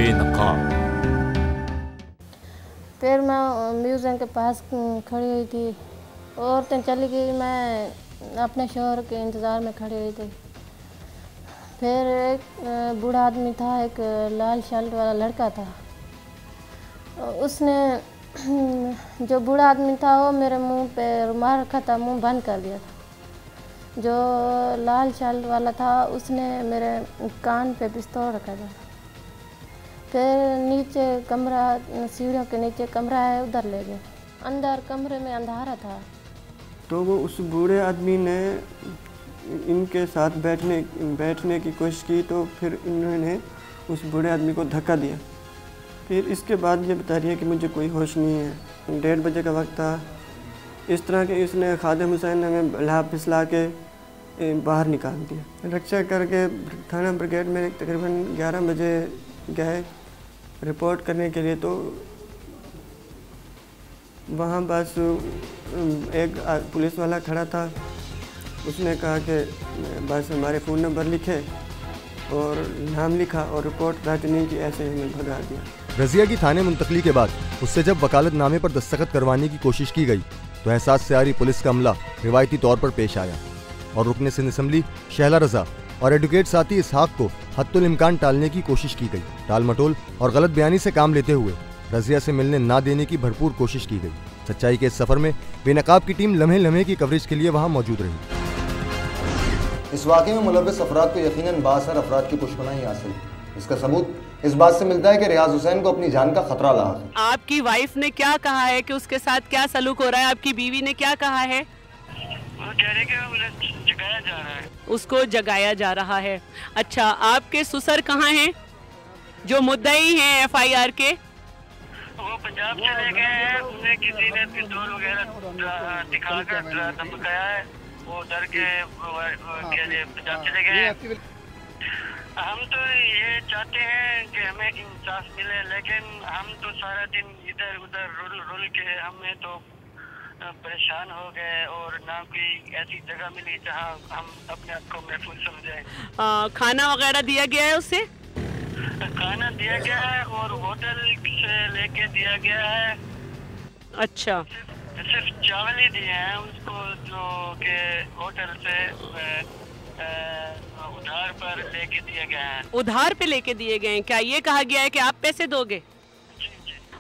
बेनकाब। फिर मैं म्यूज़ियम के पास खड़ी हुई थी, औरतें चली गई, मैं अपने शोहर के इंतज़ार में खड़ी हुई थी। फिर एक बूढ़ा आदमी था, एक लाल शर्ट वाला लड़का था, उसने जो बूढ़ा आदमी था वो मेरे मुंह पे रुमाल रखा था, मुंह बंद कर दिया था। जो लाल शर्ट वाला था उसने मेरे कान पे पिस्तौल रखा था। फिर नीचे कमरा, सीढ़ियों के नीचे कमरा है, उधर ले गए। अंदर कमरे में अंधारा था। तो वो उस बूढ़े आदमी ने इनके साथ बैठने की कोशिश की, तो फिर इन्होंने उस बूढ़े आदमी को धक्का दिया। फिर इसके बाद ये बता रही है कि मुझे कोई होश नहीं है। 1:30 बजे का वक्त था। इस तरह के इसने खादिम हुसैन ने हमें बल्हा फिसला के बाहर निकाल दिया। रक्षा करके थाना ब्रिगेड में तकरीबन 11 बजे गए रिपोर्ट करने के लिए। तो वहाँ बस एक पुलिस वाला खड़ा था, उसने कहा कि बस हमारे फ़ोन नंबर लिखे और नाम लिखा और रिपोर्ट दर्ज नहीं की, ऐसे हमें भगा दिया। रज़िया की थाने मुंतकली के बाद उससे जब वकालतनामे पर दस्तखत करवाने की कोशिश की गई तो एहसास से आ रही पुलिस का अमला रिवायती तौर पर पेश आया और रुकन सिंध असम्बली शहला रजा और एडवोकेट साथी इसहाक को हत्तुल इम्कान टालने की कोशिश की गई। टाल मटोल और गलत बयानी से काम लेते हुए रज़िया से मिलने ना देने की भरपूर कोशिश की गई। सच्चाई के इस सफर में बेनकाब की टीम लम्हे लम्हे की कवरेज के लिए वहां मौजूद रही। इस वाक़े में मुलव्वस अफराद को यकीनन बासर अफराद की पुष्पनाही हासिल। इसका सबूत इस बात से मिलता है कि रियाज हुसैन को अपनी जान का खतरा लगा है। आपकी वाइफ ने क्या कहा है कि उसके साथ क्या सलूक हो रहा है? आपकी बीवी ने क्या कहा है? वो कह रहे कि जगाया जा रहा है, उसको जगाया जा रहा है। अच्छा, आपके ससुर कहाँ हैं जो मुद्दई हैं FIR के? वो पंजाब चले गए हैं। उन्हें किसी ने पिस्तौल वगैरह दिखाकर धमकाया है। वो डर के लिए पंजाब चले गए हैं। हम तो ये चाहते हैं कि हमें इंसाफ मिले, लेकिन हम तो सारा दिन इधर उधर रुल के हमें तो परेशान हो गए और ना कोई ऐसी जगह मिली जहां हम अपने आप को महफूज समझें। खाना वगैरह दिया गया है उसे? खाना दिया गया है और होटल से लेके दिया गया है। अच्छा, सिर्फ चावल ही दिए हैं उसको, जो कि होटल से उधार पर लेके दिए गए हैं। उधार पे लेके दिए गए हैं? क्या ये कहा गया है कि आप पैसे दोगे?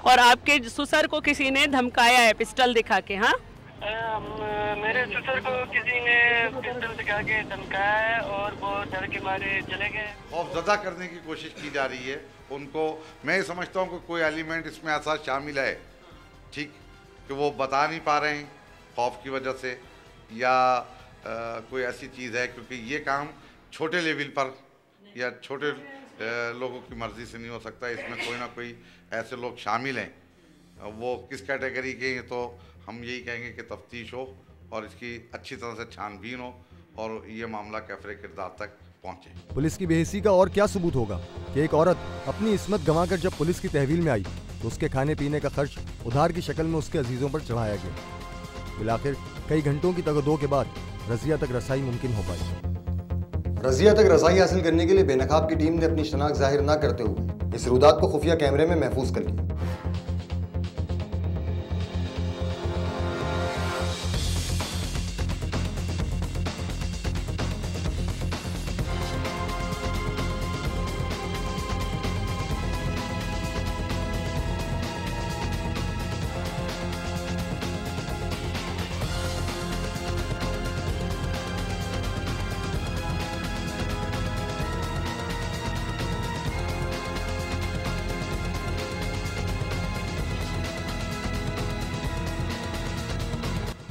और आपके ससुर को किसी ने धमकाया है पिस्टल दिखा के? हाँ, मेरे ससुर को किसी ने पिस्टल दिखा के धमकाया है और वो डर के मारे चले गए। खौफजदा करने की कोशिश की जा रही है उनको। मैं समझता हूँ कि कोई एलिमेंट इसमें ऐसा शामिल है, ठीक, कि वो बता नहीं पा रहे हैं खौफ की वजह से, या कोई ऐसी चीज़ है, क्योंकि ये काम छोटे लेवल पर या छोटे लोगों की मर्ज़ी से नहीं हो सकता। इसमें कोई ना कोई ऐसे लोग शामिल हैं। वो किस कैटेगरी के हैं, तो हम यही कहेंगे कि तफ्तीश हो और इसकी अच्छी तरह से छानबीन हो और ये मामला कैफरे किरदार तक पहुँचे। पुलिस की बेहिसी का और क्या सबूत होगा कि एक औरत अपनी इस्मत गंवाकर जब पुलिस की तहवील में आई तो उसके खाने पीने का खर्च उधार की शक्ल में उसके अजीजों पर चढ़ाया गया। फिलहाल कई घंटों की तगदो के बाद रज़िया तक रसाई मुमकिन हो पाई। रज़िया तक रसाई हासिल करने के लिए बेनकाब की टीम ने अपनी शनाख्त जाहिर न करते हुए इस रुदात को खुफिया कैमरे में महफूज कर लिया।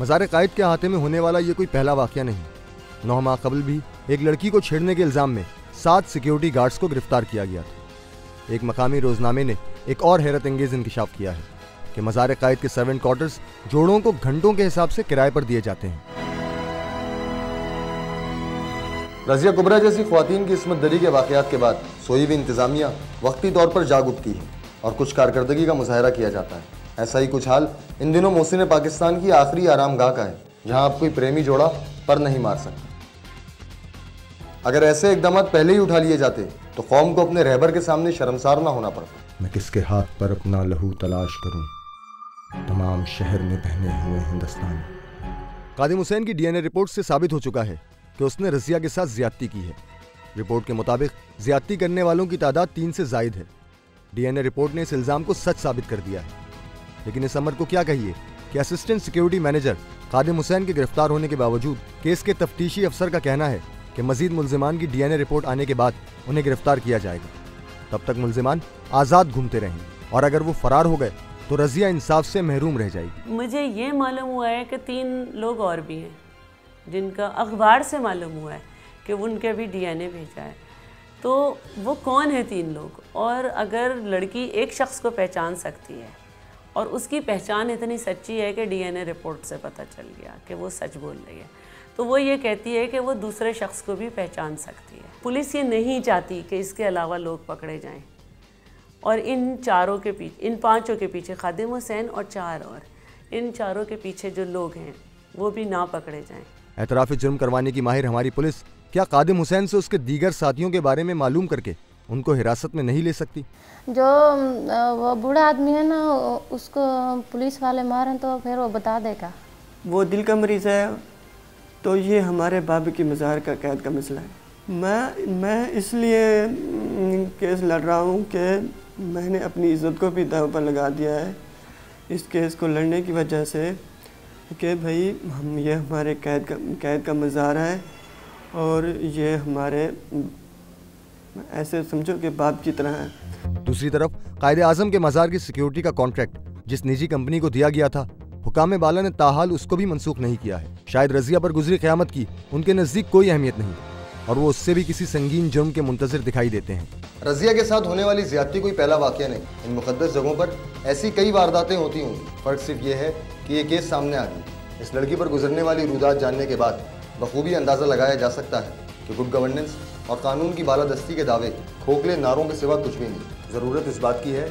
मज़ार कायद के अहाते में होने वाला ये कोई पहला वाक़या नहीं। 9 माह कबल भी एक लड़की को छेड़ने के इल्ज़ाम में 7 सिक्योरिटी गार्ड्स को गिरफ्तार किया गया था। एक मकामी रोजनामे ने एक और हैरत अंगेज इंकशाफ किया है कि मज़ार कायद के सर्वेंट क्वार्टर्स जोड़ों को घंटों के हिसाब से किराए पर दिए जाते हैं। रज़िया कुबरा जैसी ख्वातीन की इस्मत दरी के वाक़यात के बाद सोई हुई इंतज़ामिया वक्ती तौर पर जाग उठती है और कुछ कारकर्दगी का मुजाहरा किया जाता है। ऐसा ही कुछ हाल इन दिनों मोहसिन पाकिस्तान की आखिरी आरामगाह का है, जहां आप कोई प्रेमी जोड़ा पर नहीं मार सकते। अगर ऐसे इकदाम पहले ही उठा लिए जाते तो कौम को अपने रहबर के सामने शर्मसार ना होना पड़ता। मैं किसके हाथ पर अपना लहू तलाश करूं, तमाम शहर में पहने हुए हिंदुस्तान। कादिम हुसैन की डीएनए रिपोर्ट से साबित हो चुका है कि उसने रजिया के साथ ज्यादती की है। रिपोर्ट के मुताबिक ज्यादती करने वालों की तादाद 3 से जायद है। डीएनए रिपोर्ट ने इस इल्जाम को सच साबित कर दिया है। लेकिन इस अमर को क्या कहिए कि असिस्टेंट सिक्योरिटी मैनेजर कादिम हुसैन के गिरफ्तार होने के बावजूद केस के तफ्तीशी अफसर का कहना है कि मजीद मुल्जिमान की डीएनए रिपोर्ट आने के बाद उन्हें गिरफ्तार किया जाएगा। तब तक मुल्जिमान आज़ाद घूमते रहेंगे और अगर वो फरार हो गए तो रजिया इंसाफ से महरूम रह जाएगी। मुझे ये मालूम हुआ है कि 3 लोग और भी हैं जिनका अखबार से मालूम हुआ है कि उनके भी डीएनए भेजा है। तो वो कौन है 3 लोग? और अगर लड़की एक शख्स को पहचान सकती है और उसकी पहचान इतनी सच्ची है कि डीएनए रिपोर्ट से पता चल गया कि वो सच बोल रही है, तो वो ये कहती है कि वो दूसरे शख्स को भी पहचान सकती है। पुलिस ये नहीं चाहती कि इसके अलावा लोग पकड़े जाएं और इन 5 के पीछे कादिम हुसैन और 4 और इन 4 के पीछे जो लोग हैं वो भी ना पकड़े जाएं। एतराफ़ जुर्म करवाने की माहिर हमारी पुलिस क्या कादिम हुसैन से उसके दीगर साथियों के बारे में मालूम करके उनको हिरासत में नहीं ले सकती? जो वो बूढ़ा आदमी है ना, उसको पुलिस वाले मारें तो फिर वो बता देगा। वो दिल का मरीज़ है, तो ये हमारे बाप की मज़ार का कैद का मसला है। मैं इसलिए केस लड़ रहा हूँ कि मैंने अपनी इज़्ज़त को भी दांव पर लगा दिया है इस केस को लड़ने की वजह से कि भाई ये हमारे कैद का मज़ार है और ये हमारे ऐसे समझो कि बाप की तरह है। दूसरी तरफ कायदे आज़म के मज़ार की सिक्योरिटी का कॉन्ट्रैक्ट जिस निजी कंपनी को दिया गया था, हुकाम बाला ने ताहाल उसको भी मंसूख नहीं किया है। शायद रजिया पर गुजरी क़यामत की उनके नज़दीक कोई अहमियत नहीं और वो उससे भी किसी संगीन जुर्म के मुंतज़िर दिखाई देते हैं। रजिया के साथ होने वाली ज्यादती कोई पहला वाक़या नहीं। इन मुक़द्दस जगहों पर ऐसी कई वारदातें होती होंगी। फ़र्क सिर्फ ये है कि ये केस सामने आ गई। इस लड़की पर गुजरने वाली रुदात जानने के बाद बखूबी अंदाज़ा लगाया जा सकता है कि गुड गवर्नेंस और कानून की बालादस्ती के दावे खोखले नारों के सिवा कुछ भी नहीं। ज़रूरत इस बात की है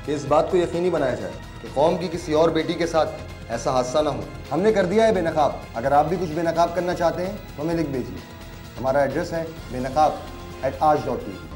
कि इस बात को यकीनी बनाया जाए कि कौम की किसी और बेटी के साथ ऐसा हादसा ना हो। हमने कर दिया है बेनकाब। अगर आप भी कुछ बेनकाब करना चाहते हैं तो हमें लिख भेजिए। हमारा एड्रेस है benaqab@aaj.tv।